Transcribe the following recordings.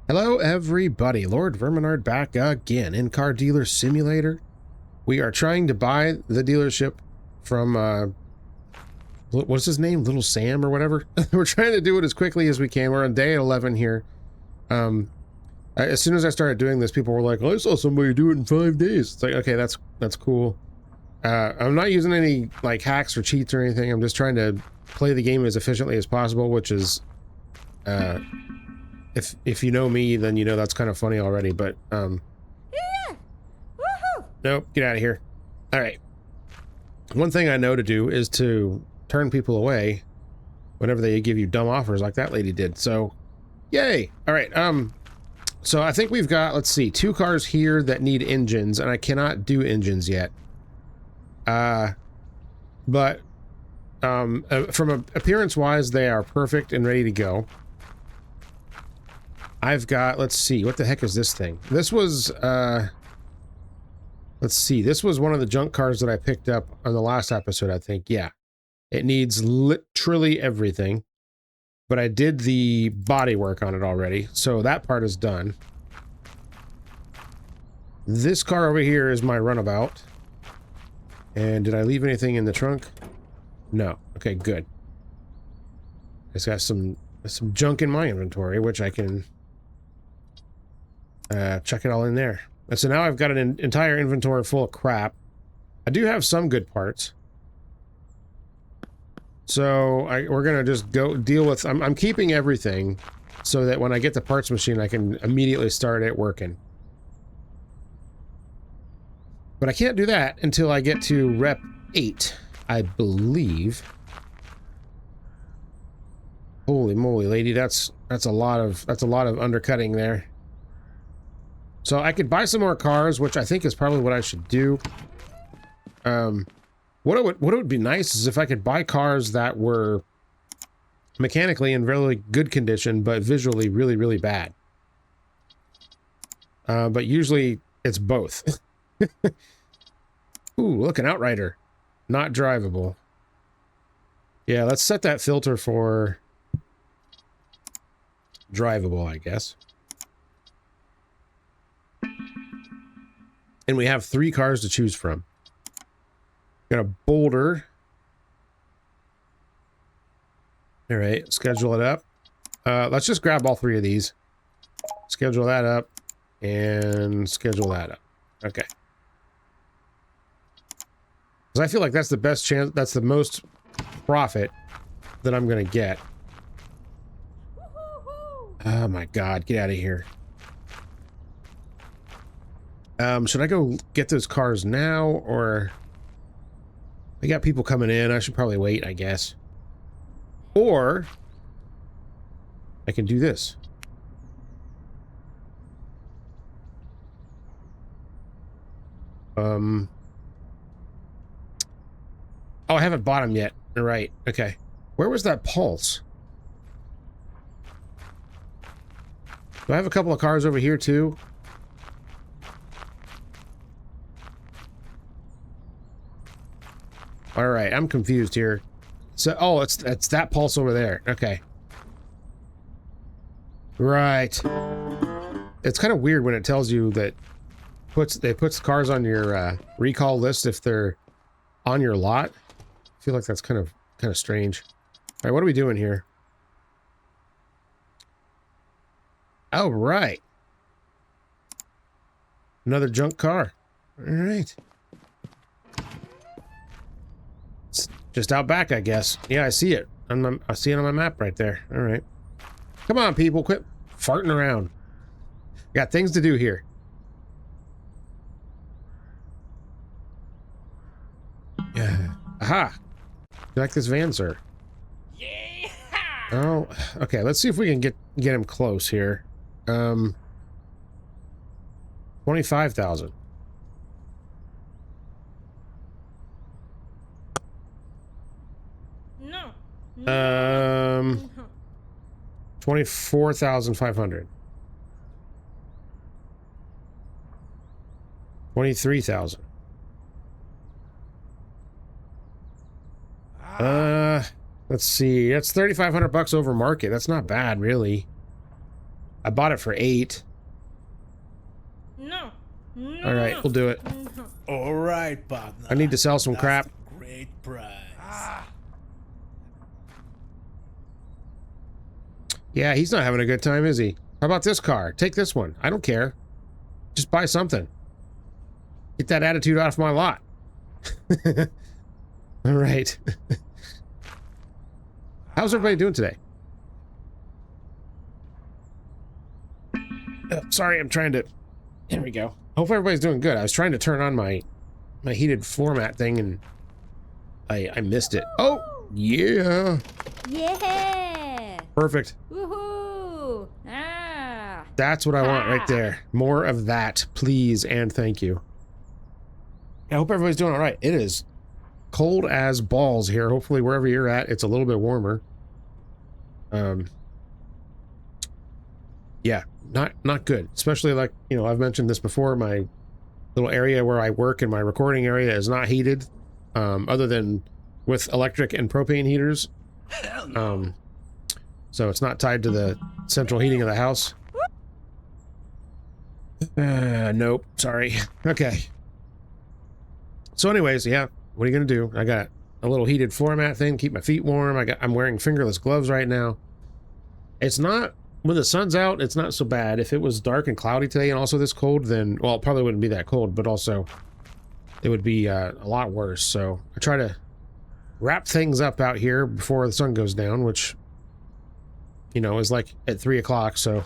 Hello everybody, Lord Verminard back again in Car Dealer Simulator. We are trying to buy the dealership from, what's his name? Little Sam or whatever? We're trying to do it as quickly as we can. We're on day 11 here. As soon as I started doing this, people were like, oh, I saw somebody do it in 5 days. It's like, okay, that's cool. I'm not using any like hacks or cheats or anything. I'm just trying to play the game as efficiently as possible, which is, if you know me, then you know that's kind of funny already, but, Yeah. Woohoo! nope, get out of here. All right. One thing I know to do is to turn people away whenever they give you dumb offers like that lady did. So, yay. All right. So I think we've got, let's see, 2 cars here that need engines, and I cannot do engines yet. But from appearance-wise, they are perfect and ready to go. I've got, let's see, what the heck is this thing? This was, let's see, this was one of the junk cars that I picked up on the last episode, I think. Yeah. It needs literally everything, but I did the body work on it already, so that part is done. This car over here is my runabout. And did I leave anything in the trunk? No. Okay, good. It's got some junk in my inventory, which I can chuck it all in there. And so now I've got an entire inventory full of crap. I do have some good parts. So we're gonna just go deal with, I'm keeping everything so that when I get the parts machine, I can immediately start it working. But I can't do that until I get to Rep 8, I believe. Holy moly, lady, that's a lot of undercutting there. So I could buy some more cars, which I think is probably what I should do. What it would be nice is if I could buy cars that were mechanically in really good condition, but visually really, really bad. But usually it's both. Ooh, look, an Outrider. Not drivable. Yeah, let's set that filter for drivable, I guess. And we have 3 cars to choose from. Got a Boulder. All right, schedule it up. Let's just grab all 3 of these. Schedule that up and schedule that up. Okay. Because I feel like that's the best chance, that's the most profit that I'm going to get. Oh my god, get out of here. Should I go get those cars now, or... I got people coming in, I should probably wait, I guess. Or... I can do this. Oh, I haven't bought them yet. You're right. Okay. Where was that Pulse? Do I have a couple of cars over here too? All right, I'm confused here. So, oh, it's that Pulse over there. Okay. Right. It's kind of weird when it tells you that they puts cars on your recall list if they're on your lot. I feel like that's kind of strange. All right, what are we doing here? Oh, right. Another junk car. All right. It's just out back, I guess. Yeah, I see it. I see it on my map right there. All right. Come on, people, quit farting around. Got things to do here. Yeah. Aha. You like this van, sir? Yeah. Oh, okay. Let's see if we can get him close here. 25,000. No. 24,500. 23,000. Let's see. That's 3,500 bucks over market. That's not bad, really. I bought it for 8. No. No. All right, we'll do it. No. All right, partner. I need to sell some That's crap. a great price. Yeah, he's not having a good time, is he? How about this car? Take this one. I don't care. Just buy something. Get that attitude off my lot. All right. How's everybody doing today? Sorry, I'm trying to... There we go. Hope everybody's doing good. I was trying to turn on my heated format thing and I missed it. Oh, yeah. Yeah. Perfect. Woohoo. Ah. That's what I want right there. More of that, please, and thank you. I hope everybody's doing all right. It is cold as balls here. Hopefully, wherever you're at, it's a little bit warmer. Yeah, not good. Especially like, you know, I've mentioned this before, my little area where I work and my recording area is not heated, other than with electric and propane heaters. So it's not tied to the central heating of the house. Nope, sorry. Okay. So anyways, yeah, what are you gonna do? I got a little heated floor mat thing, keep my feet warm. I'm wearing fingerless gloves right now. It's not, when the sun's out, it's not so bad. If it was dark and cloudy today and also this cold, then, well, it probably wouldn't be that cold, but also it would be a lot worse. So I try to wrap things up out here before the sun goes down, which, you know, is like at 3 o'clock. So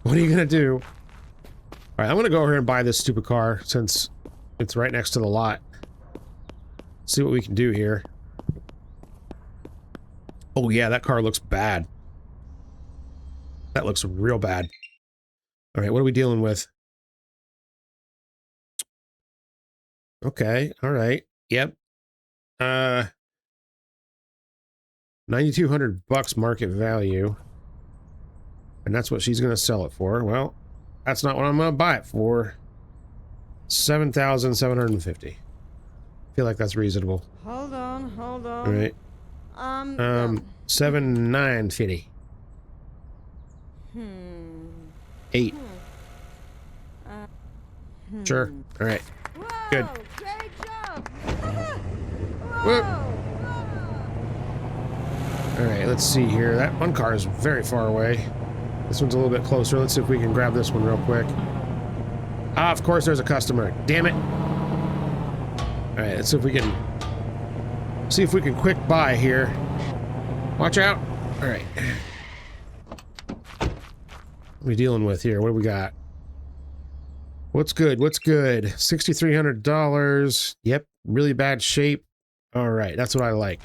what are you gonna do? All right, I'm gonna go over here and buy this stupid car since it's right next to the lot. See what we can do here. Oh yeah, that car looks bad. That looks real bad. All right, what are we dealing with? Okay, all right. Yep. 9,200 bucks market value. And that's what she's going to sell it for. Well, that's not what I'm going to buy it for. 7,750. Feel like that's reasonable. Hold on. All right. 7,950. 8. Sure. All right. Whoa, Good. Great job. Whoop. Whoa. All right, let's see here. That one car is very far away. This one's a little bit closer. Let's see if we can grab this one real quick. Ah, of course there's a customer. Damn it. All right, let's see if we can quick buy here. Watch out. All right. What are we dealing with here? What do we got? What's good? What's good? $6,300. Yep, really bad shape. All right, that's what I like.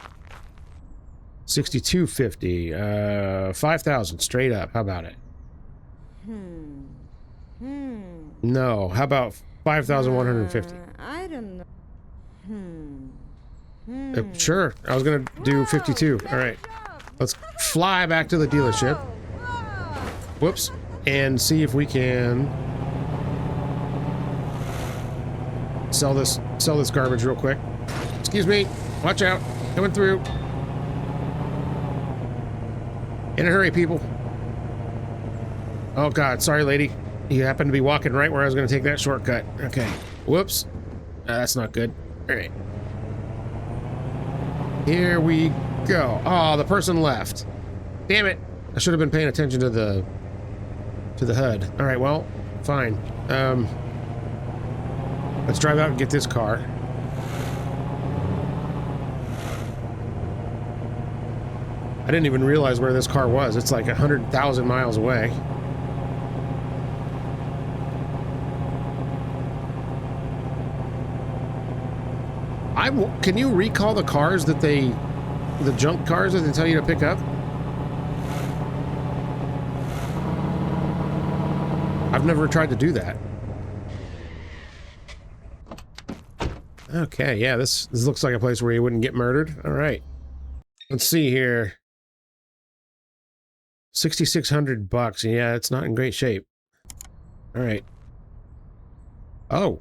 6,250. 5,000 straight up. How about it? No. How about 5,150? I don't know. Sure. I was gonna do 52. All right. Let's fly back to the dealership. Whoops. And see if we can sell this garbage real quick. Excuse me. Watch out. Coming through. In a hurry, people. Oh God, sorry, lady. You happen to be walking right where I was going to take that shortcut. Okay. Whoops. That's not good. All right. Here we go. Oh, the person left. Damn it. I should have been paying attention to the HUD. All right, well, fine. Let's drive out and get this car. I didn't even realize where this car was. It's like 100,000 miles away. Can you recall the cars that the junk cars that they tell you to pick up? I've never tried to do that. Okay, yeah, this looks like a place where you wouldn't get murdered. All right. Let's see here. 6,600 bucks. Yeah, it's not in great shape. All right. Oh.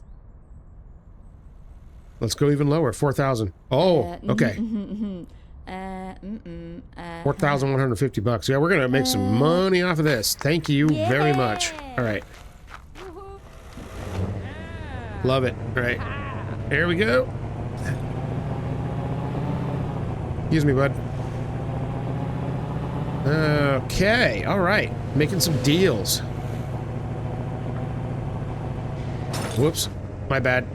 Let's go even lower. 4,000. Oh, okay. 4,150 bucks. Yeah, we're gonna make some money off of this. Thank you very much. All right. Love it. All right. Here we go. Excuse me, bud. Okay. All right. Making some deals. Whoops. My bad.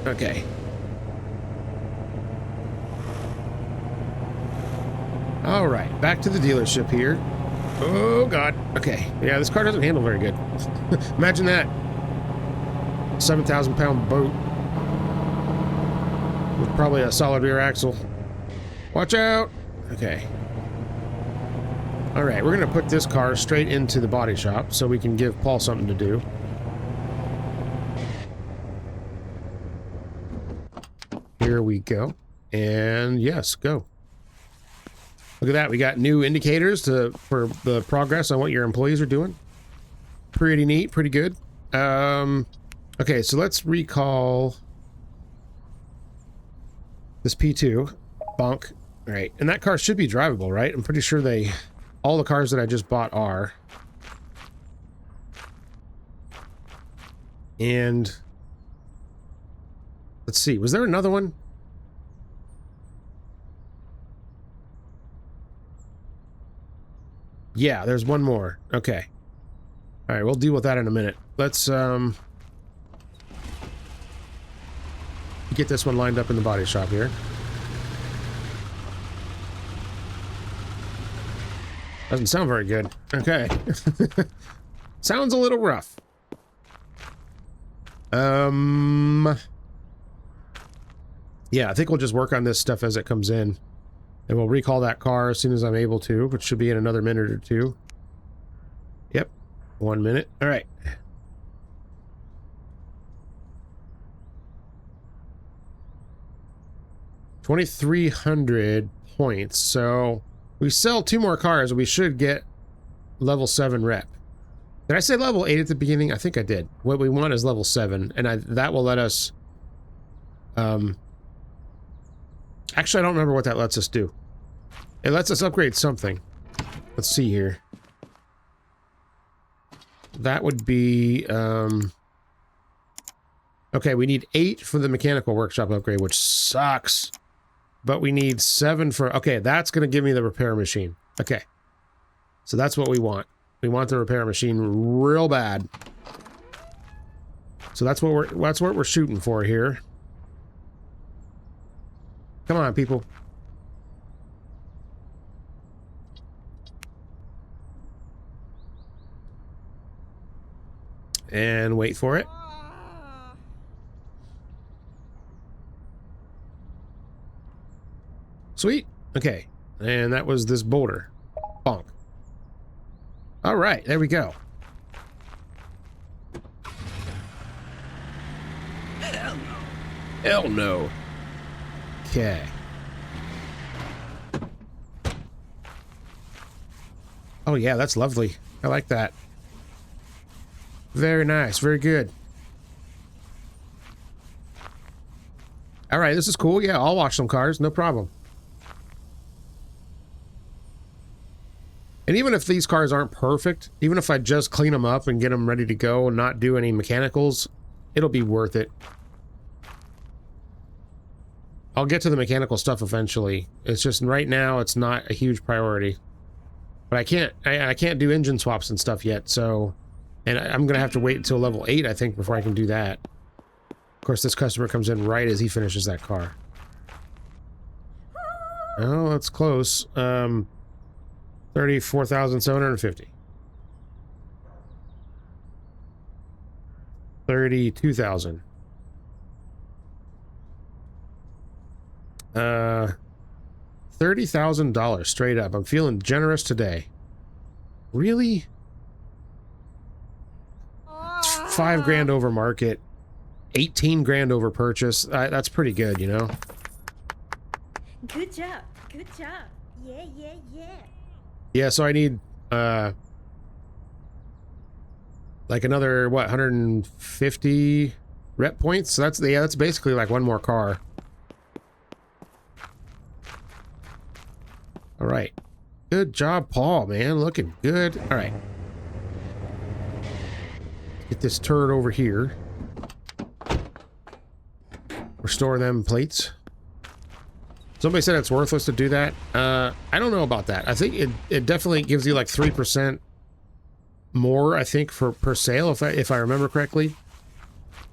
Okay. All right. Back to the dealership here. Oh, God. Okay. Yeah, this car doesn't handle very good. Imagine that. 7,000-pound boat. With probably a solid rear axle. Watch out! Okay. Alright, we're going to put this car straight into the body shop so we can give Paul something to do. Here we go. And yes, go. Look at that. We got new indicators for the progress on what your employees are doing. Pretty neat. Pretty good. Okay, so let's recall this P2. Bonk. All right, and that car should be drivable, right? I'm pretty sure all the cars that I just bought are. And let's see, was there another one? Yeah, there's one more. Okay. All right, we'll deal with that in a minute. Let's get this one lined up in the body shop here. Doesn't sound very good. Okay. Sounds a little rough. Yeah, I think we'll just work on this stuff as it comes in. And we'll recall that car as soon as I'm able to, which should be in another minute or two. Yep. 1 minute. All right. $2,300 points. So we sell 2 more cars, we should get level 7 rep. Did I say level 8 at the beginning? I think I did. What we want is level 7, and that will let us... Actually, I don't remember what that lets us do. It lets us upgrade something. Let's see here. That would be... Okay, we need 8 for the mechanical workshop upgrade, which sucks. But we need 7 for... Okay, that's going to give me the repair machine. Okay. So that's what we want. We want the repair machine real bad. So that's what we're shooting for here. Come on, people. And wait for it. Sweet. Okay. And that was this boulder. Bonk. All right. There we go. Hell no. Hell no. Okay. Oh, yeah. That's lovely. I like that. Very nice. Very good. All right. This is cool. Yeah, I'll wash some cars. No problem. And even if these cars aren't perfect, even if I just clean them up and get them ready to go and not do any mechanicals, it'll be worth it. I'll get to the mechanical stuff eventually. It's just right now it's not a huge priority. But I can't do engine swaps and stuff yet, so... And I'm going to have to wait until level 8, I think, before I can do that. Of course, this customer comes in right as he finishes that car. Oh, that's close. 34,750. 32,000. $30,000 straight up. I'm feeling generous today. Really? It's 5 grand over market. 18 grand over purchase. That's pretty good, you know? Good job. Good job. Yeah, yeah, yeah. Yeah, so I need, like another, what, 150 rep points? So that's basically like one more car. All right. Good job, Paul, man. Looking good. All right. Get this turret over here. Restore them plates. Somebody said it's worthless to do that. I don't know about that. I think it definitely gives you like 3% more, I think, per sale, if I remember correctly.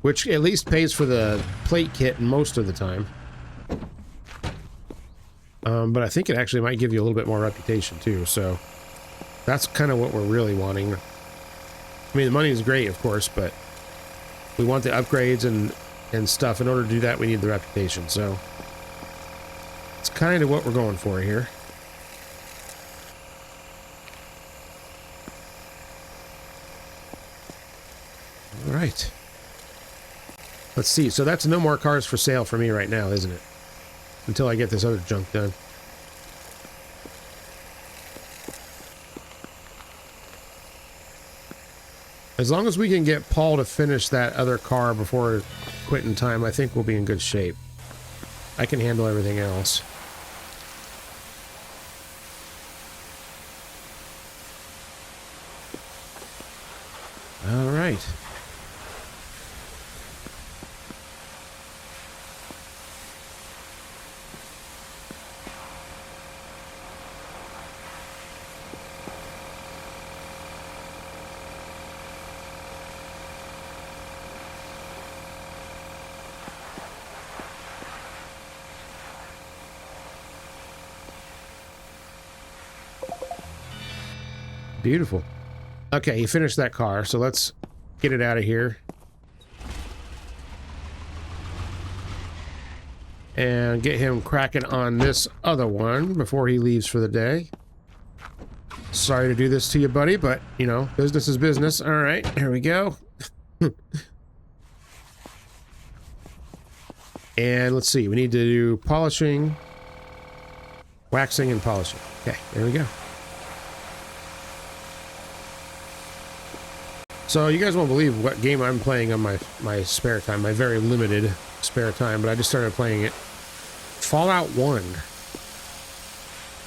Which at least pays for the plate kit most of the time. But I think it actually might give you a little bit more reputation too, so that's kind of what we're really wanting. I mean, the money is great, of course, but we want the upgrades and stuff. In order to do that, we need the reputation, so it's kind of what we're going for here. All right. Let's see. So that's no more cars for sale for me right now, isn't it? Until I get this other junk done. As long as we can get Paul to finish that other car before quitting time, I think we'll be in good shape. I can handle everything else. All right. Beautiful. Okay, you finished that car, so let's get it out of here. And get him cracking on this other one before he leaves for the day. Sorry to do this to you, buddy, but, you know, business is business. All right, here we go. And let's see, we need to do polishing, waxing, and polishing. Okay, there we go. So you guys won't believe what game I'm playing on my spare time, my very limited spare time, but I just started playing it. Fallout 1.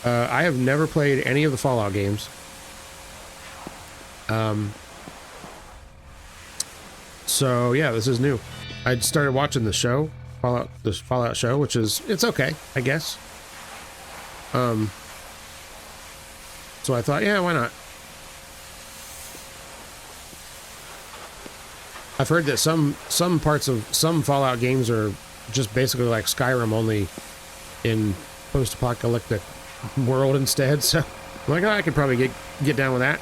I have never played any of the Fallout games. So yeah, this is new. I started watching the show, this Fallout show, which is, it's okay, I guess. So I thought, yeah, why not? I've heard that some parts of some Fallout games are just basically like Skyrim, only in post-apocalyptic world instead. So I'm like, oh, I could probably get down with that.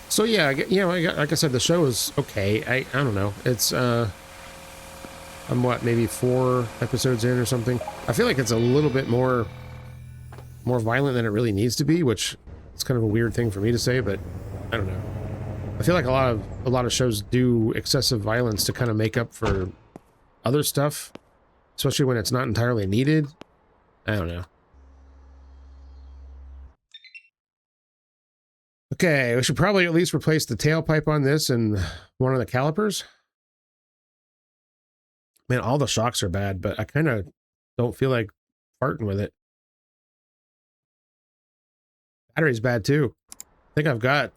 So yeah, like I said, the show is okay. I don't know. It's I'm what, maybe 4 episodes in or something. I feel like it's a little bit more violent than it really needs to be, which is kind of a weird thing for me to say, but I don't know. I feel like a lot of shows do excessive violence to kind of make up for other stuff, especially when it's not entirely needed. I don't know. Okay, we should probably at least replace the tailpipe on this and one of the calipers. Man, all the shocks are bad, but I kind of don't feel like farting with it. Battery's bad too. I think I've got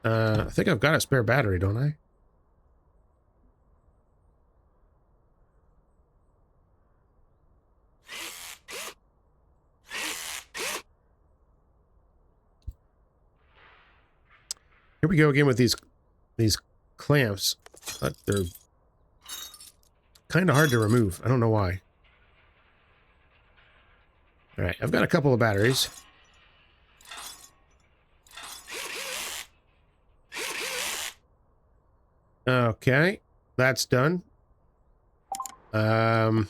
a spare battery, don't I? Here we go again with these clamps. They're kind of hard to remove. I don't know why. All right, I've got a couple of batteries. Okay, that's done. Let's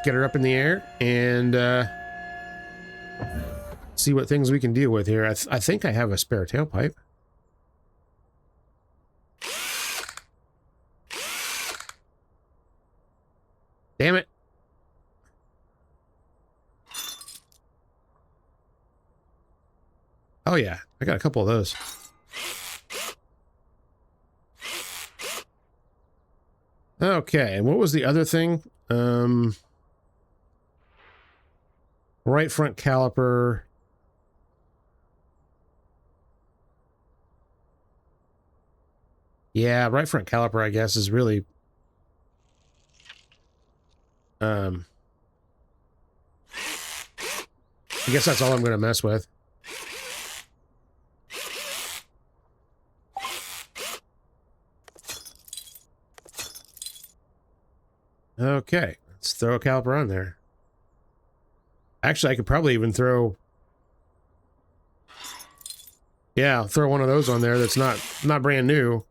get her up in the air and see what things we can deal with here. I think I have a spare tailpipe. Damn it. Oh yeah, I got a couple of those. Okay, and what was the other thing? Right front caliper. Yeah, right front caliper, I guess, is really... I guess that's all I'm going to mess with. Okay, let's throw a caliper on there. Actually, I could probably even throw... Yeah, I'll throw one of those on there that's not brand new.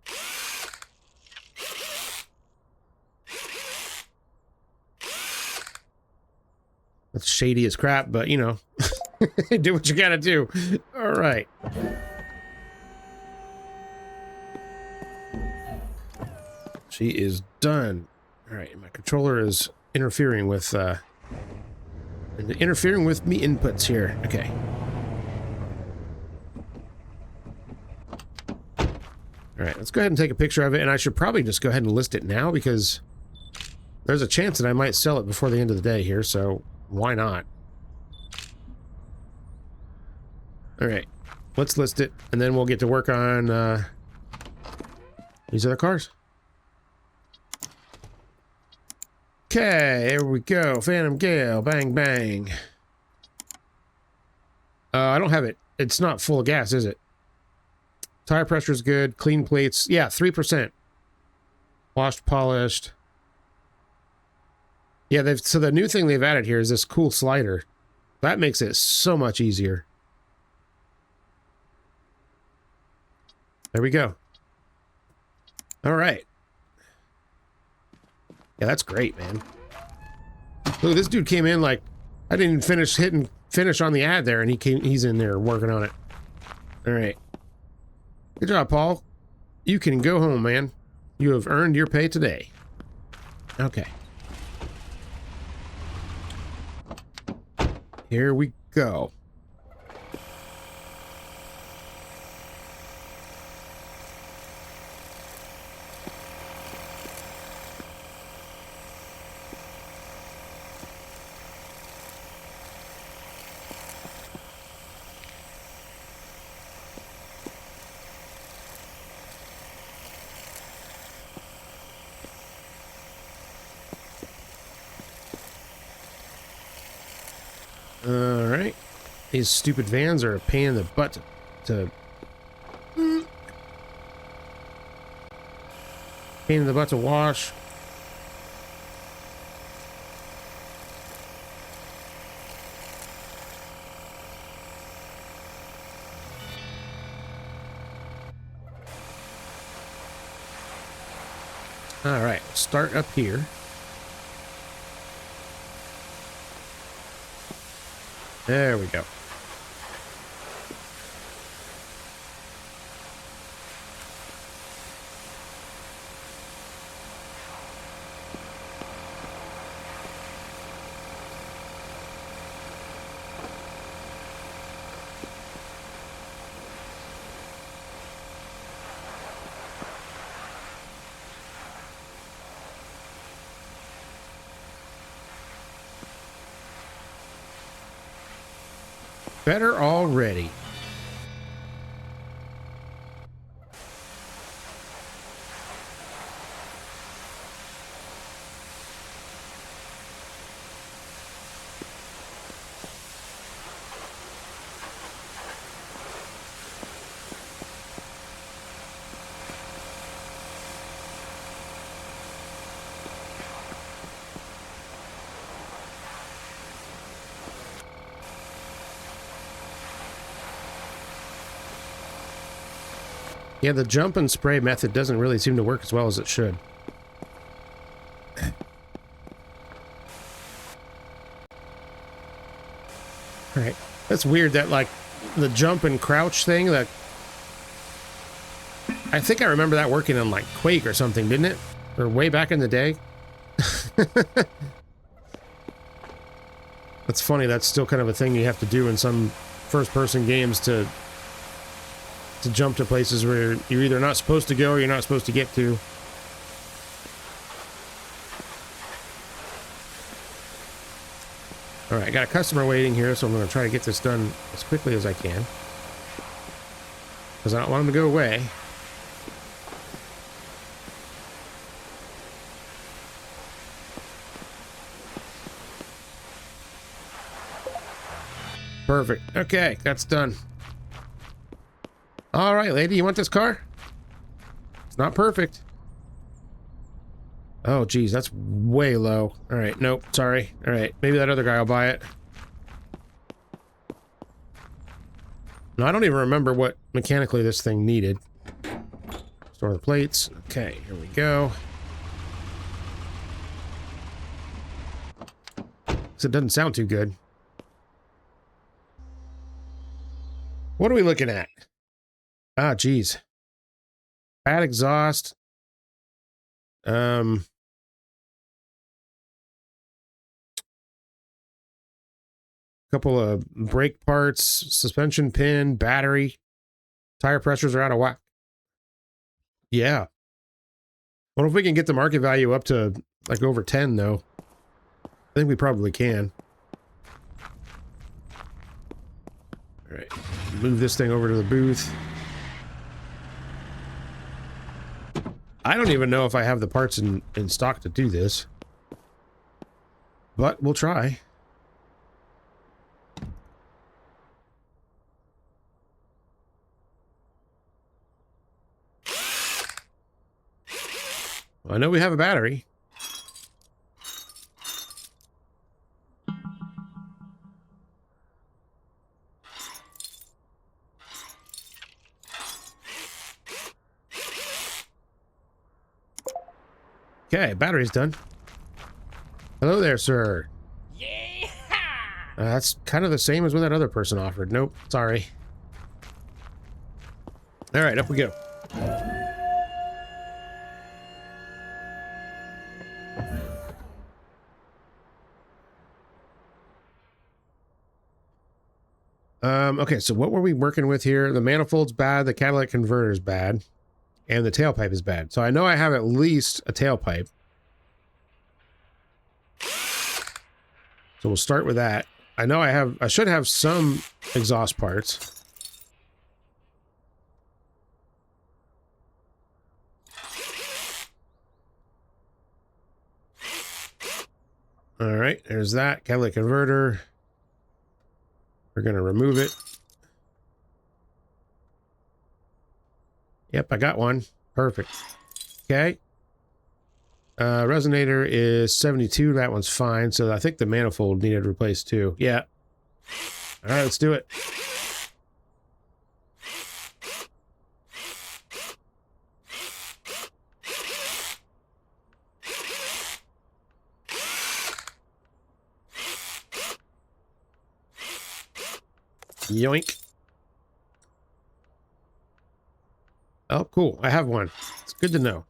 That's shady as crap, but, you know, do what you gotta do. All right. She is done. All right, my controller is interfering with me inputs here. Okay. All right, let's go ahead and take a picture of it, and I should probably just go ahead and list it now because there's a chance that I might sell it before the end of the day here, so why not? All right, let's list it, and then we'll get to work on these other cars. Okay, here we go. Phantom Gale, bang, bang. I don't have it. It's not full of gas, is it? Tire pressure is good. Clean plates. Yeah, 3%. Washed, polished. Yeah, so the new thing they've added here is this cool slider. That makes it so much easier. There we go. All right. Yeah, that's great, man. Look, this dude came in like I didn't even hitting finish on the ad there, and he's in there working on it. All right. Good job, Paul. You can go home, man. You have earned your pay today. Okay. Here we go. Alright. These stupid vans are a pain in the butt to wash. Alright, start up here. There we go. Better already. Yeah, the jump and spray method doesn't really seem to work as well as it should. Alright. That's weird that, like, the jump and crouch thing, that... I think I remember that working on, like, Quake or something, didn't it? Or way back in the day? That's funny, that's still kind of a thing you have to do in some first-person games to to jump to places where you're either not supposed to go or you're not supposed to get to. All right, I got a customer waiting here, so I'm going to try to get this done as quickly as I can. Because I don't want him to go away. Perfect. Okay, that's done. All right, lady, you want this car? It's not perfect. Oh, geez, that's way low. All right, nope, sorry. All right, maybe that other guy will buy it. No, I don't even remember what mechanically this thing needed. Store the plates. Okay, here we go. So it doesn't sound too good. What are we looking at? Ah, geez. Bad exhaust. Couple of brake parts, suspension pin, battery, tire pressures are out of whack. Yeah. What if we can get the market value up to like over 10 though? I think we probably can. All right, move this thing over to the booth. I don't even know if I have the parts in stock to do this, but we'll try. I know we have a battery. Okay, battery's done. Hello there, sir. Yeah. That's kind of the same as what that other person offered. Nope, sorry. All right, up we go. Okay, so what were we working with here? The manifold's bad, the catalytic converter's bad, and the tailpipe is bad. So I know I have at least a tailpipe. So we'll start with that. I know I should have some exhaust parts. All right, there's that catalytic converter. We're gonna remove it. Yep, I got one. Perfect. Okay. Resonator is 72. That one's fine. So I think the manifold needed replaced too. Yeah. All right, let's do it. Yoink. Oh, cool. I have one. It's good to know.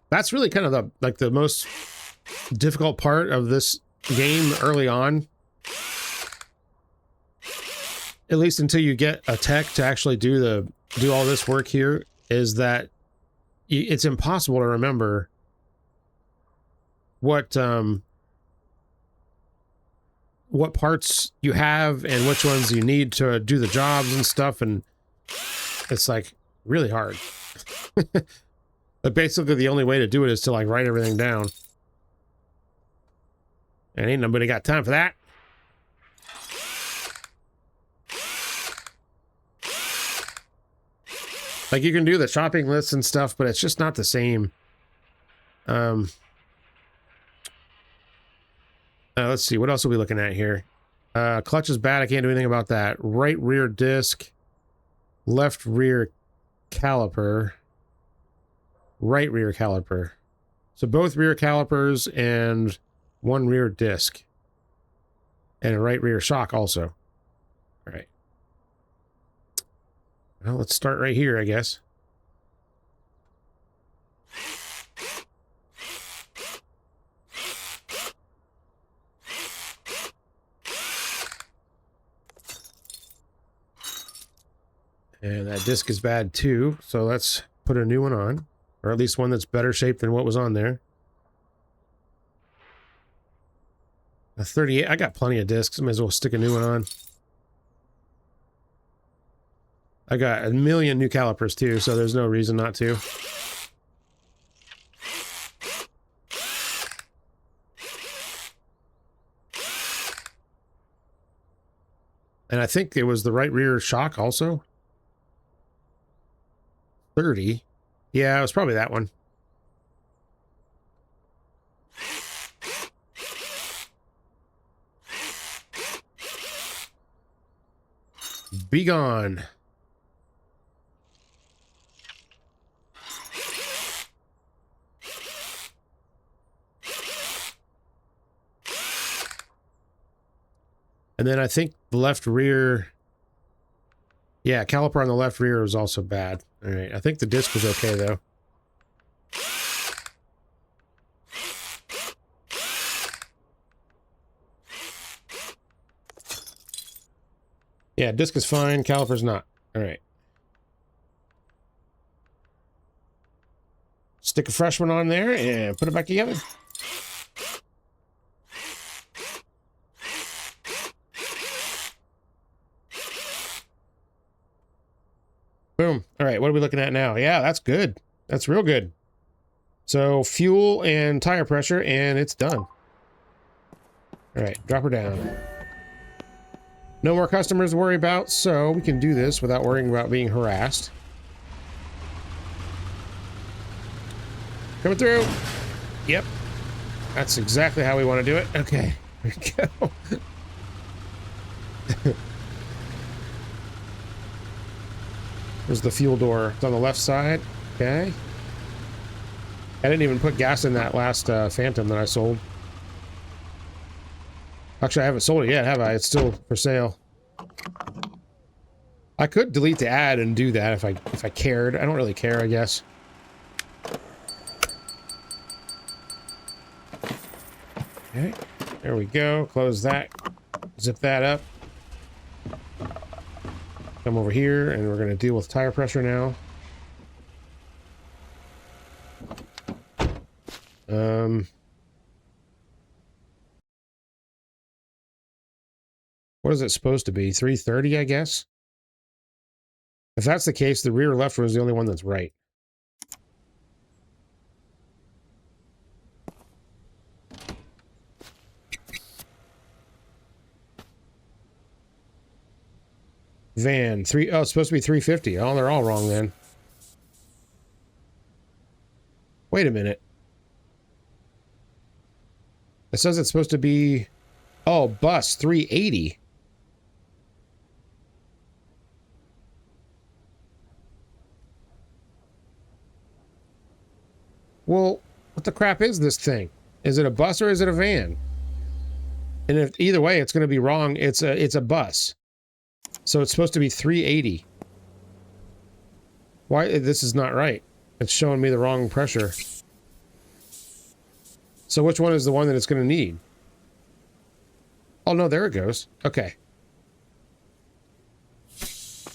That's really kind of the most difficult part of this game early on. At least until you get a tech to actually do all this work here, is that it's impossible to remember what parts you have and which ones you need to do the jobs and stuff, and it's like really hard. But basically the only way to do it is to like write everything down. And ain't nobody got time for that. Like you can do the shopping lists and stuff, but it's just not the same. Let's see, what else are we looking at here? Clutch is bad, I can't do anything about that. Right rear disc, left rear caliper, right rear caliper. So both rear calipers and one rear disc. And a right rear shock also. All right. Well, let's start right here, I guess. And that disc is bad too, so let's put a new one on. Or at least one that's better shaped than what was on there. A 38, I got plenty of discs, might as well stick a new one on. I got a million new calipers too, so there's no reason not to. And I think it was the right rear shock also. 30. Yeah, it was probably that one. Be gone. And then I think the left rear... Yeah, caliper on the left rear was also bad. All right, I think the disc was okay, though. Yeah, disc is fine, caliper's not. All right. Stick a fresh one on there and put it back together. Boom. All right, what are we looking at now? Yeah, that's good. That's real good. So fuel and tire pressure, and it's done. All right, drop her down. No more customers to worry about, so we can do this without worrying about being harassed. Coming through. Yep. That's exactly how we want to do it. Okay, here we go. There's the fuel door. It's on the left side. Okay. I didn't even put gas in that last Phantom that I sold. Actually, I haven't sold it yet, have I? It's still for sale. I could delete the ad and do that if I cared. I don't really care, I guess. Okay. There we go. Close that. Zip that up. Come over here, and we're going to deal with tire pressure now. What is it supposed to be? 330, I guess? If that's the case, the rear left one is the only one that's right. Van, oh, it's supposed to be 350. Oh, they're all wrong then. Wait a minute. It says it's supposed to be... Oh, bus, 380. Well, what the crap is this thing? Is it a bus or is it a van? And if either way, it's going to be wrong. It's a bus. So it's supposed to be 380. Why? This is not right. It's showing me the wrong pressure. So which one is the one that it's going to need? Oh no, there it goes. Okay.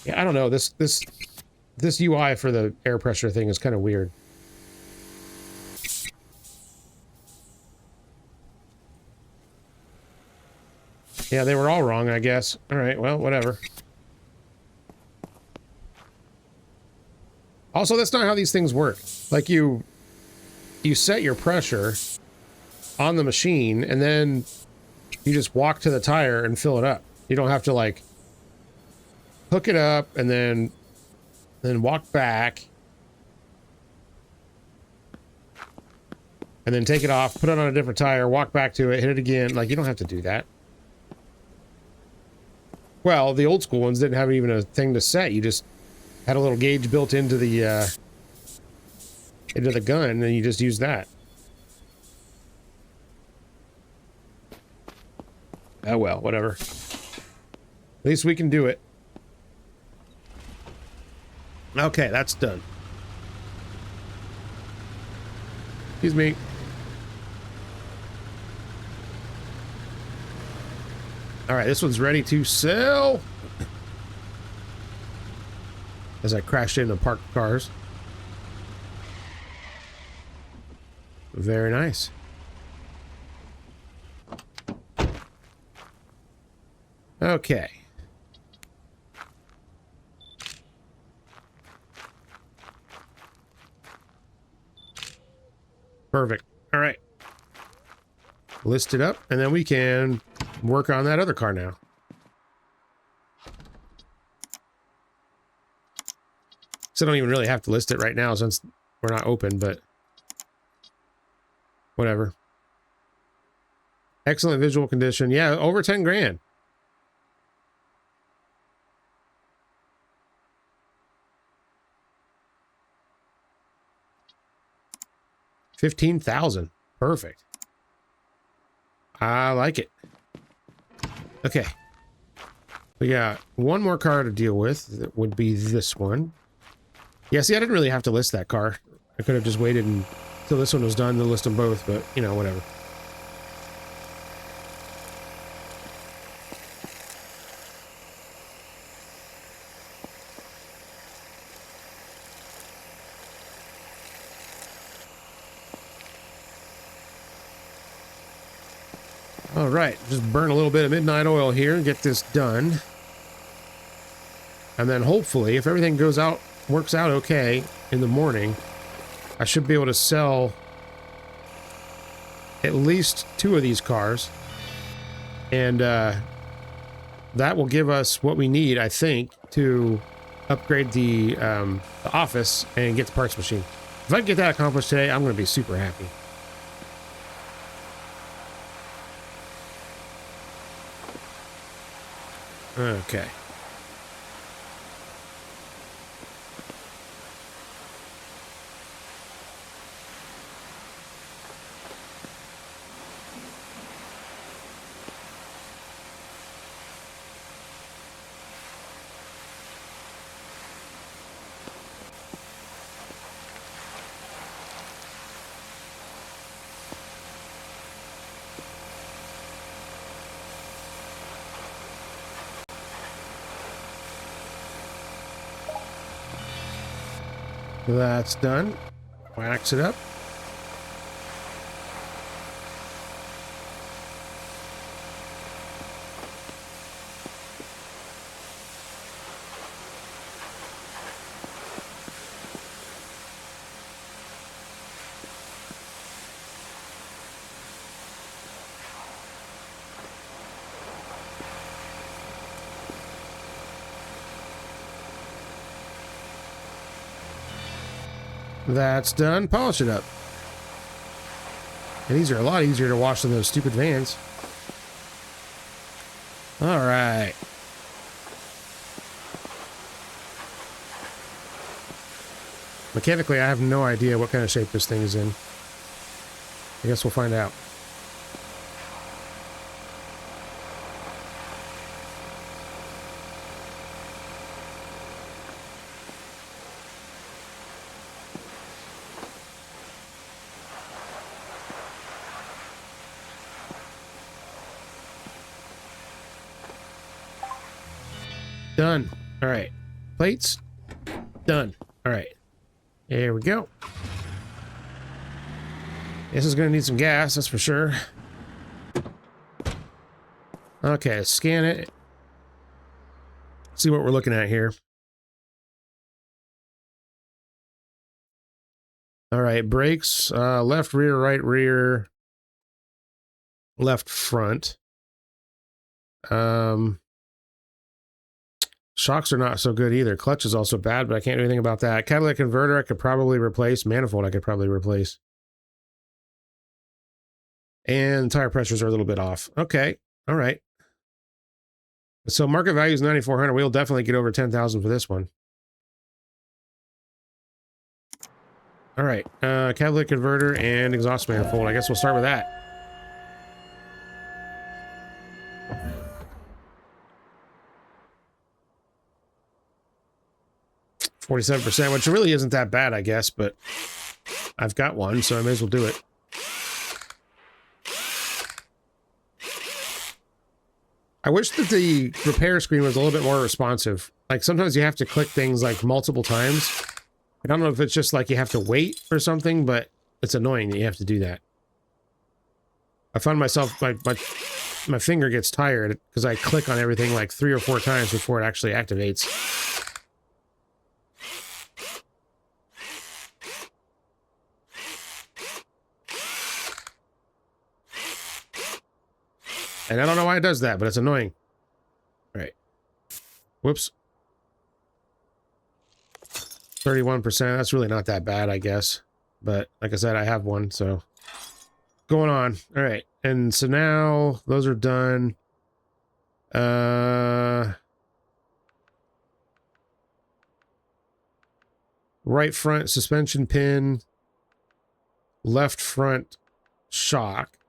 Yeah, I don't know. This UI for the air pressure thing is kind of weird. Yeah, they were all wrong, I guess. All right, well, whatever. Also, that's not how these things work. Like, you set your pressure on the machine, and then you just walk to the tire and fill it up. You don't have to, like, hook it up and then walk back. And then take it off, put it on a different tire, walk back to it, hit it again. Like, you don't have to do that. Well, the old school ones didn't have even a thing to set. You just had a little gauge built into the gun, and you just use that. Oh well, whatever. At least we can do it. Okay, that's done. Excuse me. All right, this one's ready to sell. as I crashed into parked cars. Very nice. Okay. Perfect. All right. List it up, and then we can work on that other car now. So I don't even really have to list it right now since we're not open, but whatever. Excellent visual condition. Yeah, over 10 grand. $15,000. Perfect. I like it. Okay. We got one more car to deal with. That would be this one. Yeah, see, I didn't really have to list that car. I could have just waited until this one was done to list them both, but, you know, whatever. All right, just burn a little bit of midnight oil here and get this done. And then hopefully, if everything works out okay in the morning, I should be able to sell at least 2 of these cars. And that will give us what we need, I think, to upgrade the office and get the parts machine. If I can get that accomplished today, I'm going to be super happy. Okay. That's done. Wax it up. That's done. Polish it up. And these are a lot easier to wash than those stupid vans. All right. Mechanically, I have no idea what kind of shape this thing is in. I guess we'll find out. Done. All right. Plates. Done. All right. There we go. This is going to need some gas, that's for sure. Okay, scan it. See what we're looking at here. All right, brakes, left rear, right rear, left front. Shocks are not so good either. Clutch is also bad, but I can't do anything about that. Catalytic converter I could probably replace. Manifold I could probably replace. And tire pressures are a little bit off. Okay. All right. So market value is 9,400. We'll definitely get over 10,000 for this one. All right. Catalytic converter and exhaust manifold. I guess we'll start with that. %, which really isn't that bad, I guess, but I've got one, so I may as well do it. I wish that the repair screen was a little bit more responsive. Like sometimes you have to click things like multiple times. I don't know if it's just like you have to wait or something, but it's annoying that you have to do that. I find myself, my finger gets tired because I click on everything like 3 or 4 times before it actually activates. And I don't know why it does that, but it's annoying. All right. Whoops. 31%. That's really not that bad, I guess. But like I said, I have one, so going on. All right. And so now those are done. Right front suspension pin, left front shock.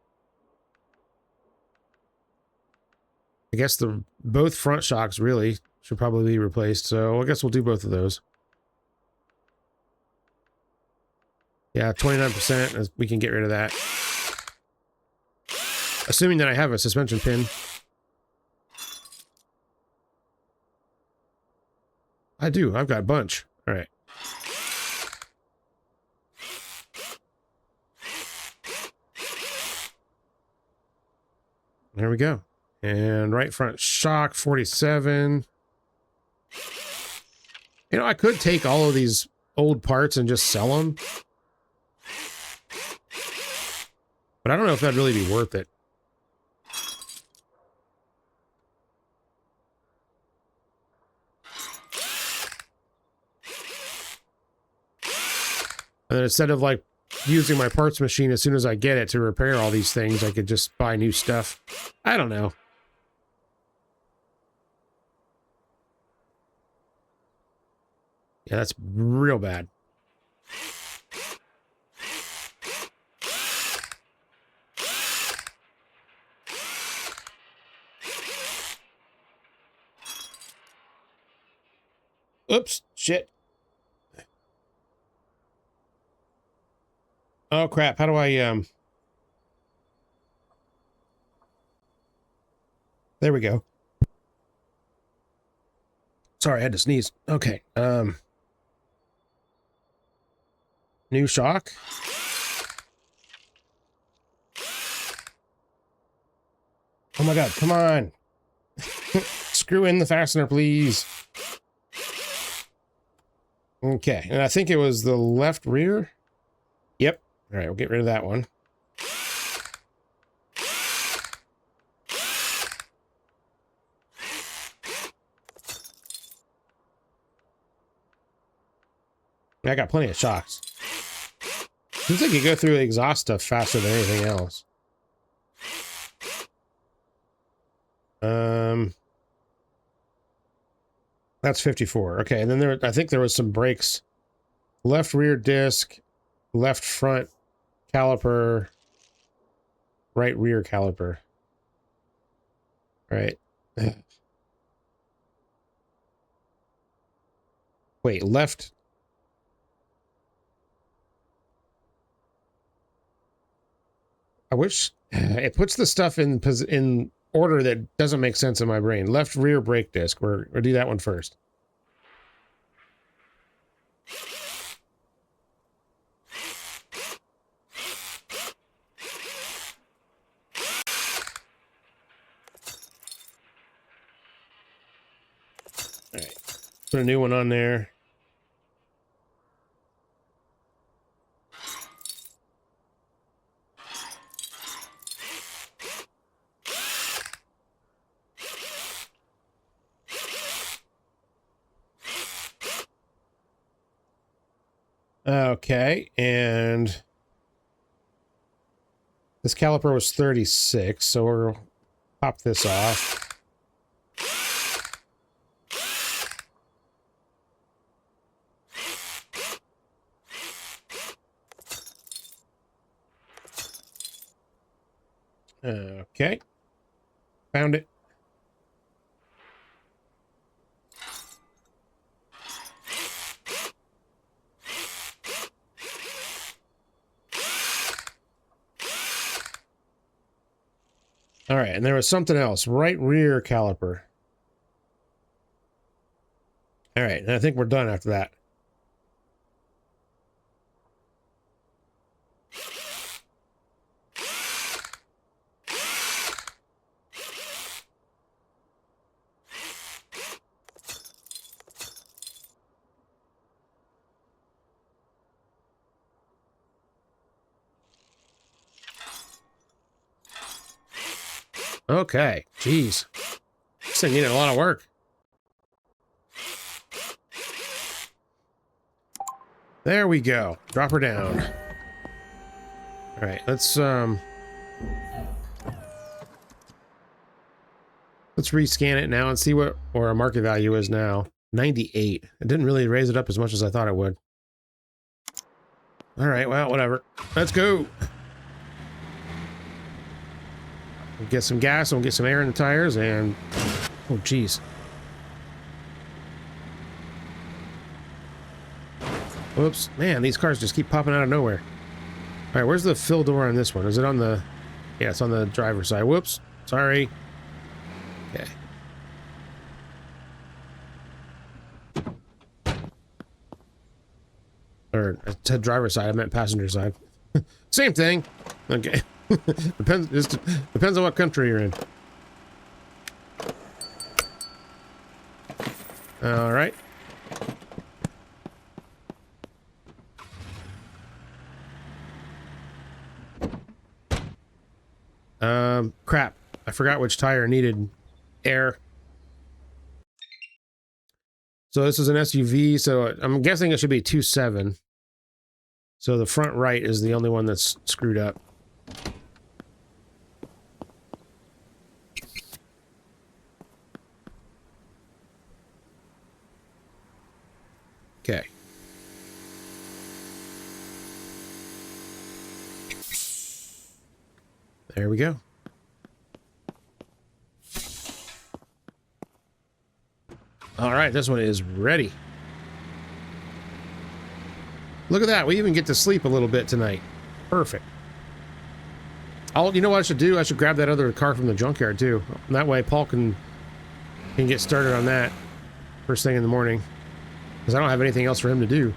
I guess both front shocks really should probably be replaced, so I guess we'll do both of those. Yeah, 29%, we can get rid of that. Assuming that I have a suspension pin. I do, I've got a bunch. All right. There we go. And right front shock, 47. You know, I could take all of these old parts and just sell them. But I don't know if that'd really be worth it. And then instead of like using my parts machine as soon as I get it to repair all these things, I could just buy new stuff. I don't know. Yeah, that's real bad. Oops, shit. Oh crap, how do I there we go. Sorry, I had to sneeze. Okay. New shock. Oh my god, come on. Screw in the fastener, please. Okay, and I think it was the left rear. Yep. All right, we'll get rid of that one. I got plenty of shocks. Seems like you go through the exhaust stuff faster than anything else. That's 54. Okay, and then I think there was some brakes. Left rear disc, left front caliper, right rear caliper. All right. Wait, left. I wish it puts the stuff in order that doesn't make sense in my brain. Left rear brake disc. We'll do that one first. All right. Put a new one on there. Okay, and this caliper was 36, so we'll pop this off. Okay, found it. All right, and there was something else. Right rear caliper. All right, and I think we're done after that. Okay, jeez. This thing needed a lot of work. There we go. Drop her down. All right, let's rescan it now and see what our market value is now. 98. It didn't really raise it up as much as I thought it would. All right, well, whatever. Let's go. We'll get some gas, and we'll get some air in the tires, and... Oh, jeez. Whoops. Man, these cars just keep popping out of nowhere. All right, where's the fill door on this one? Is it on the... Yeah, it's on the driver's side. Whoops. Sorry. Okay. Or, I said driver's side, I meant passenger side. Same thing. Okay. Depends on what country you're in. All right. Crap. I forgot which tire needed air. So this is an SUV, so I'm guessing it should be 2.7. So the front right is the only one that's screwed up. Okay. There we go. All right, this one is ready. Look at that. We even get to sleep a little bit tonight. Perfect. You know what I should do? I should grab that other car from the junkyard too. And that way Paul can get started on that first thing in the morning. Because I don't have anything else for him to do.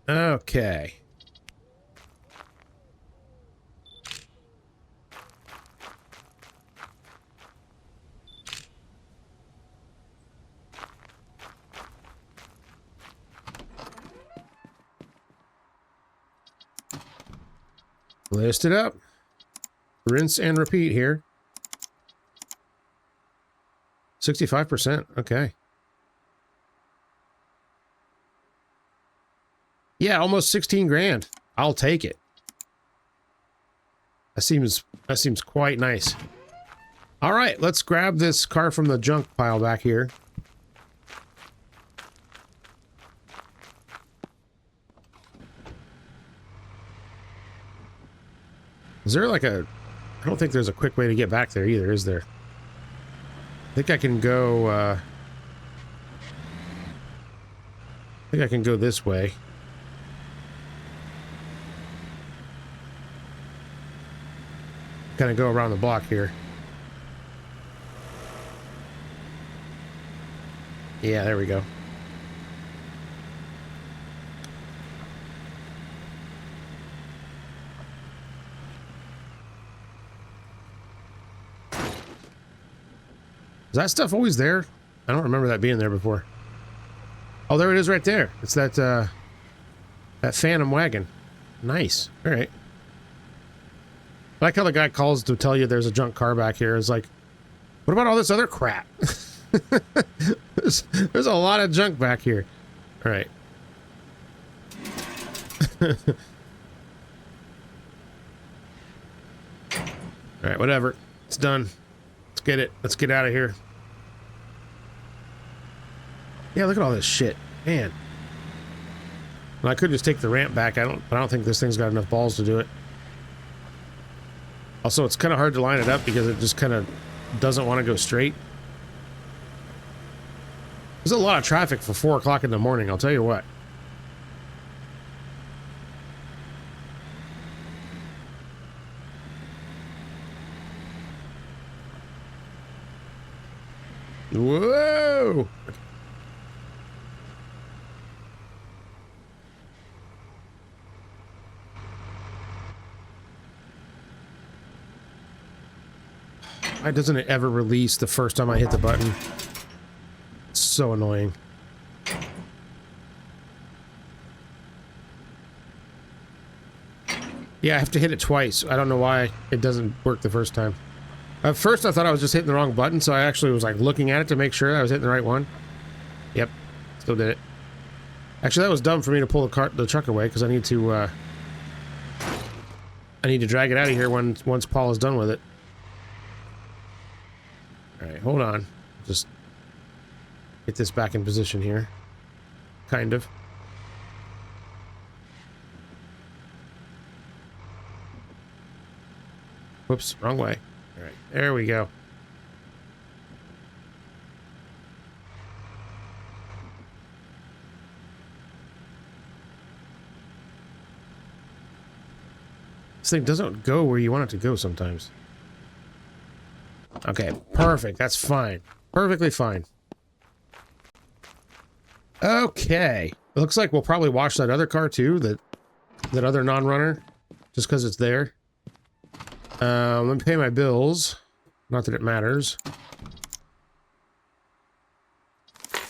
Okay. List it up. Rinse and repeat here. 65%. Okay. Yeah, almost 16 grand. I'll take it. That seems quite nice. All right, let's grab this car from the junk pile back here. Is there like a... I don't think there's a quick way to get back there either, is there? I think I can go, I think I can go this way. Kind of go around the block here. Yeah, there we go. Is that stuff always there? I don't remember that being there before. Oh, there it is right there. It's that, that Phantom wagon. Nice. All right. I like how the guy calls to tell you there's a junk car back here. It's like, what about all this other crap? there's a lot of junk back here. All right. All right, whatever. It's done. Let's get it. Let's get out of here. Yeah, look at all this shit. Man. Well, I could just take the ramp back. I don't think this thing's got enough balls to do it. Also, it's kind of hard to line it up because it just kind of doesn't want to go straight. There's a lot of traffic for 4 o'clock in the morning, I'll tell you what. Whoa! Why doesn't it ever release the first time I hit the button? It's so annoying. Yeah, I have to hit it twice. I don't know why it doesn't work the first time. At first I thought I was just hitting the wrong button, so I actually was like looking at it to make sure I was hitting the right one. Yep, still did it. Actually, that was dumb for me to pull the truck away because I need to drag it out of here once Paul is done with it. All right, hold on. Just get this back in position here. Kind of. Whoops, wrong way. All right, there we go. This thing doesn't go where you want it to go sometimes. Okay, perfect. That's fine. Perfectly fine. Okay. It looks like we'll probably wash that other car too, that other non-runner, just because it's there. Let me pay my bills. Not that it matters.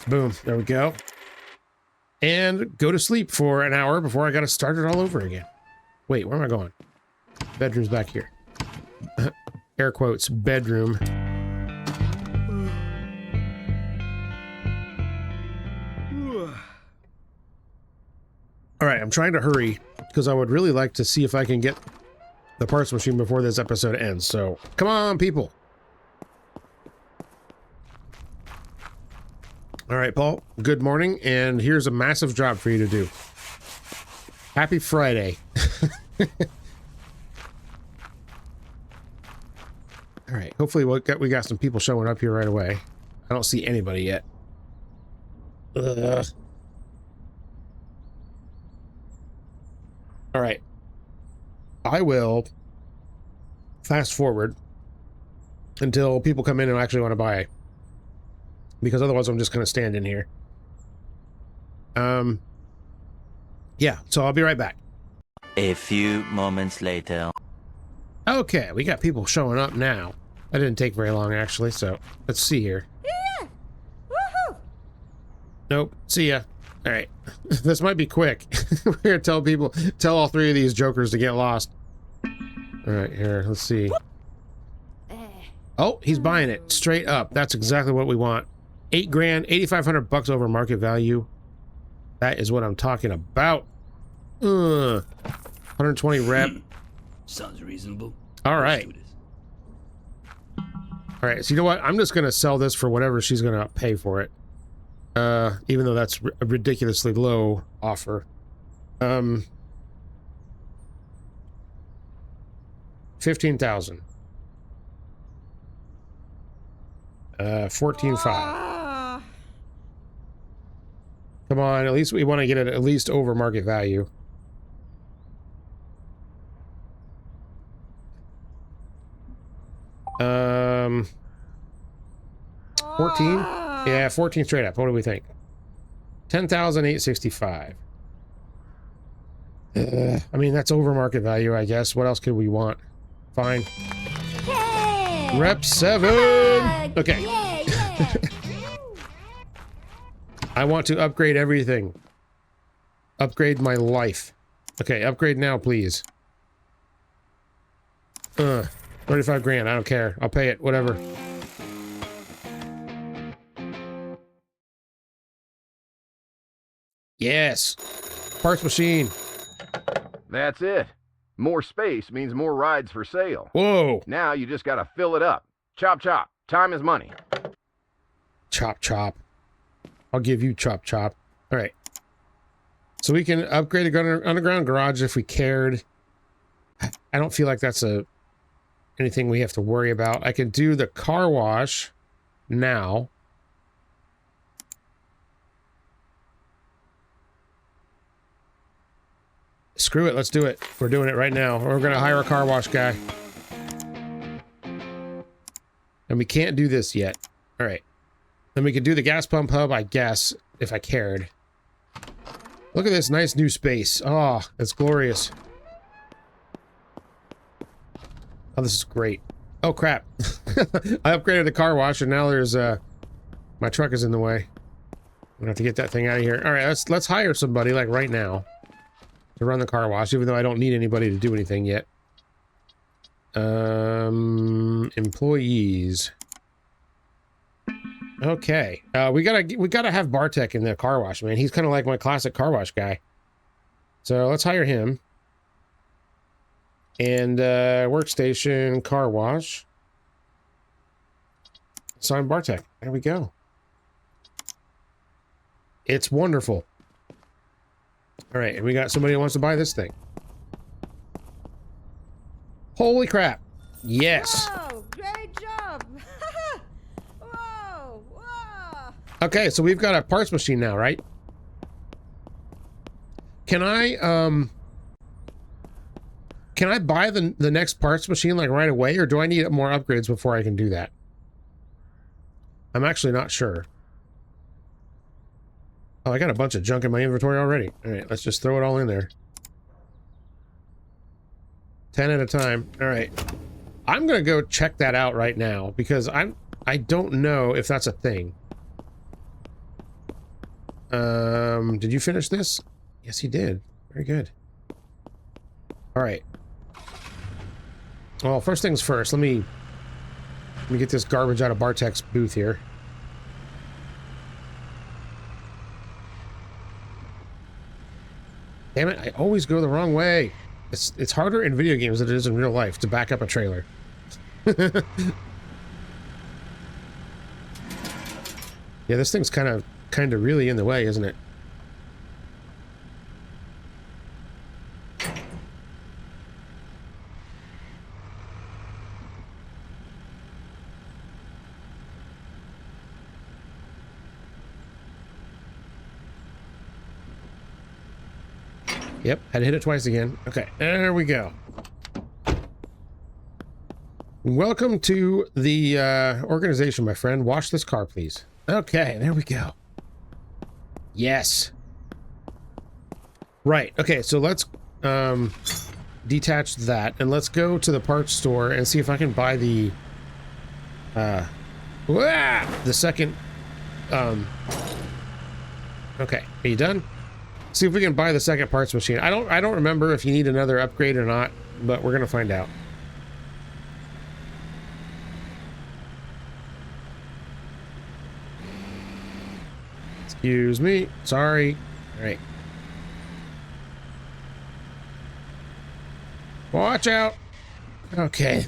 Boom. There we go. And go to sleep for an hour before I gotta start it all over again. Wait, where am I going? Bedroom's back here. Air quotes, bedroom. All right, I'm trying to hurry because I would really like to see if I can get the parts machine before this episode ends. So, come on, people. All right, Paul, good morning, and here's a massive job for you to do. Happy Friday. All right, hopefully we got some people showing up here right away. I don't see anybody yet. Ugh. All right. I will fast forward until people come in and actually want to buy, because otherwise I'm just going to stand in here. Yeah, so I'll be right back. A few moments later. Okay, we got people showing up now. That didn't take very long, actually, so let's see here. Yeah! Woohoo! Nope, see ya. All right, this might be quick. We're gonna tell all three of these jokers to get lost. All right, here, let's see. Oh, he's buying it straight up. That's exactly what we want. 8 grand, 8,500 bucks over market value. That is what I'm talking about. 120 rep. Sounds reasonable. All right. All right, so you know what? I'm just gonna sell this for whatever she's gonna pay for it. Even though that's a ridiculously low offer. 15,000. 14.5. Come on, at least we want to get it at least over market value. Um, 14? Yeah, 14 straight up. What do we think? 10,865. I mean, that's over market value, I guess. What else could we want? Fine. Hey! Rep 7! Okay. Yeah, yeah. I want to upgrade everything. Upgrade my life. Okay, upgrade now, please. 35 grand. I don't care. I'll pay it. Whatever. Yes. Parts machine. That's it. More space means more rides for sale. Whoa. Now you just gotta fill it up. Chop chop. Time is money. Chop chop. I'll give you chop chop. All right. So we can upgrade a underground garage if we cared. I don't feel like that's anything we have to worry about. I can do the car wash now. Screw it, let's do it. We're doing it right now. We're gonna hire a car wash guy. And we can't do this yet. All right. Then we could do the gas pump hub, I guess, if I cared. Look at this nice new space. Oh, it's glorious. Oh, this is great. Oh, crap. I upgraded the car wash, and now there's, my truck is in the way. I'm gonna have to get that thing out of here. All right, let's hire somebody, like, right now to run the car wash, even though I don't need anybody to do anything yet. Employees. Okay. We gotta have Bartek in the car wash, man. He's kind of like my classic car wash guy. So let's hire him. And workstation, car wash. Assign Bartek. There we go. It's wonderful. All right, and we got somebody who wants to buy this thing. Holy crap. Yes. Whoa, great job. Whoa, whoa. Okay, so we've got a parts machine now, right? Can I buy the next parts machine like right away, or do I need more upgrades before I can do that? I'm actually not sure. Oh, I got a bunch of junk in my inventory already. All right, let's just throw it all in there. 10 at a time. All right. I'm going to go check that out right now because I don't know if that's a thing. Did you finish this? Yes, he did. Very good. All right. Well, first things first, let me get this garbage out of Bartek's booth here. Damn it, I always go the wrong way. It's harder in video games than it is in real life to back up a trailer. Yeah, this thing's kind of really in the way, isn't it? Yep, had to hit it twice again. Okay, there we go. Welcome to the organization, my friend. Wash this car, please. Okay, there we go. Yes. Right, okay, so let's detach that, and let's go to the parts store and see if I can buy the second, okay, are you done? See if we can buy the second parts machine. I don't remember if you need another upgrade or not, but we're gonna find out. Excuse me. Sorry. All right. Watch out. Okay.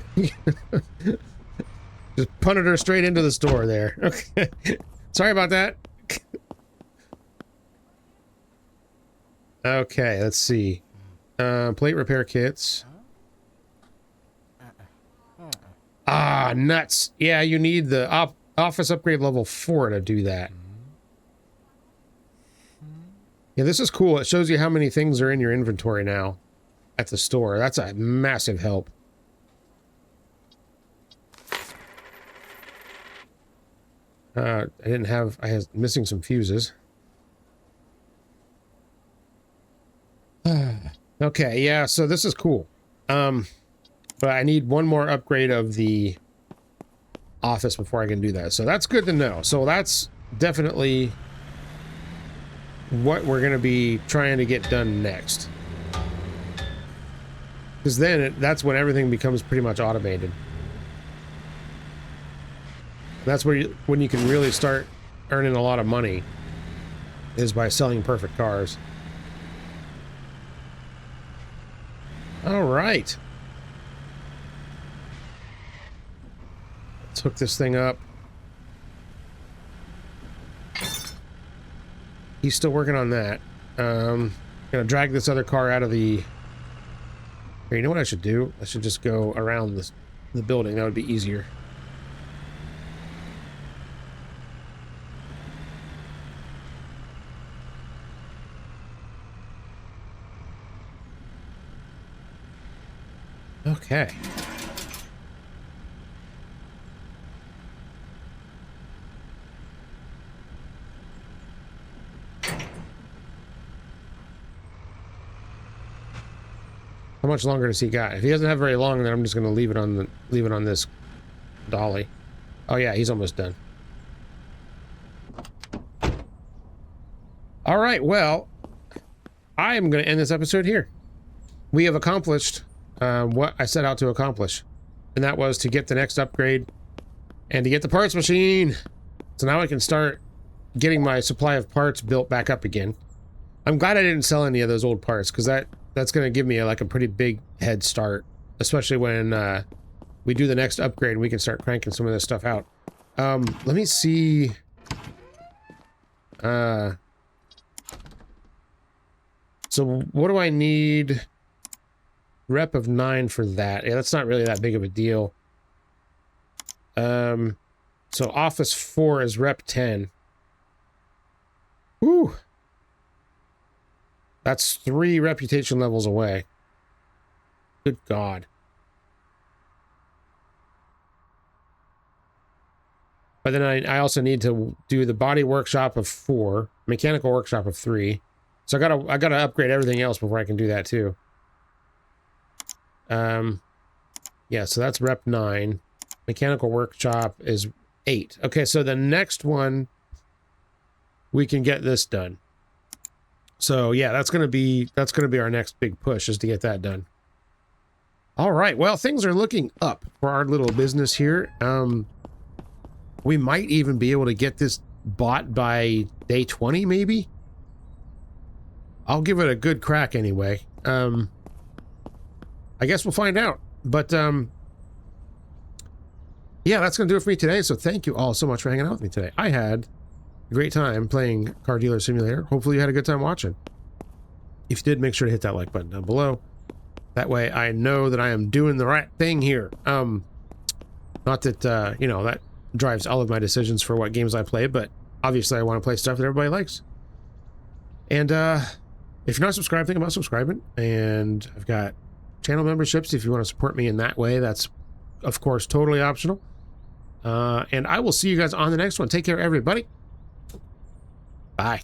Just punted her straight into the store there. Okay. Sorry about that. Okay, let's see. Plate repair kits. Ah, nuts. Yeah, you need the office upgrade level 4 to do that. Yeah, this is cool. It shows you how many things are in your inventory now at the store. That's a massive help. I was missing some fuses. Okay, yeah, so this is cool. But I need one more upgrade of the office before I can do that. So that's good to know. So that's definitely what we're going to be trying to get done next. Because then that's when everything becomes pretty much automated. That's where when you can really start earning a lot of money, is by selling perfect cars. All right. Let's hook this thing up. He's still working on that. Gonna drag this other car out of the... Here, you know what I should do? I should just go around the building. That would be easier. Okay. How much longer does he got? If he doesn't have very long, then I'm just going to leave it on this dolly. Oh yeah, he's almost done. All right, well, I am going to end this episode here. We have accomplished what I set out to accomplish, and that was to get the next upgrade and to get the parts machine. So now I can start getting my supply of parts built back up again. I'm glad I didn't sell any of those old parts, because that's going to give me like a pretty big head start, especially when we do the next upgrade and we can start cranking some of this stuff out. Let me see. So what do I need? Rep of 9 for that. Yeah, that's not really that big of a deal. So Office 4 is rep 10. Whew. That's 3 reputation levels away. Good God. But then I also need to do the body workshop of 4, mechanical workshop of 3. So I gotta upgrade everything else before I can do that too. Yeah, so that's rep 9. Mechanical workshop is 8. Okay, so the next one we can get this done. So yeah, that's gonna be our next big push, is to get that done. All right, well, things are looking up for our little business here. We might even be able to get this bought by day 20, maybe. I'll give it a good crack anyway. I guess we'll find out. But yeah, that's gonna do it for me today. So thank you all so much for hanging out with me today. I had a great time playing Car Dealer Simulator. Hopefully you had a good time watching. If you did, make sure to hit that like button down below. That way I know that I am doing the right thing here. Not that you know, that drives all of my decisions for what games I play, but obviously I want to play stuff that everybody likes. And if you're not subscribed, think about subscribing. And I've got channel memberships if you want to support me in that way. That's, of course, totally optional. And I will see you guys on the next one. Take care, everybody. Bye.